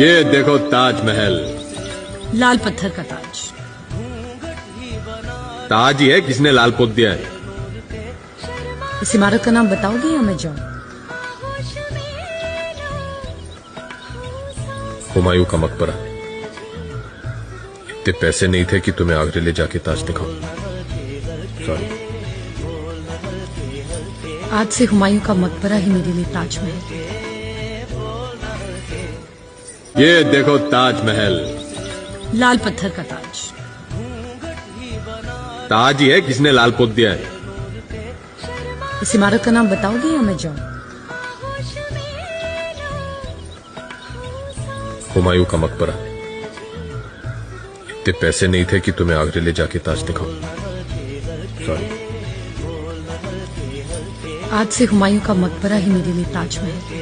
ये देखो ताजमहल। लाल पत्थर का ताज। ताज ही है, किसने लाल पोत दिया है? इस इमारत का नाम बताओगे या मैं जाऊं? हुमायूं का मकबरा। इतने पैसे नहीं थे कि तुम्हें आगरे ले जाके ताज दिखाऊं। सॉरी। आज से हुमायूं का मकबरा ही मेरे लिए ताजमहल। ये देखो ताजमहल। लाल पत्थर का ताज। ताज ही है, किसने लाल पोत दिया है? इस इमारत का नाम बताओगे या मैं जाऊं? हुमायूं का मकबरा। इतने पैसे नहीं थे कि तुम्हें आगरे ले जाके ताज दिखाऊं। सॉरी। आज से हुमायूं का मकबरा ही मेरे लिए ताजमहल।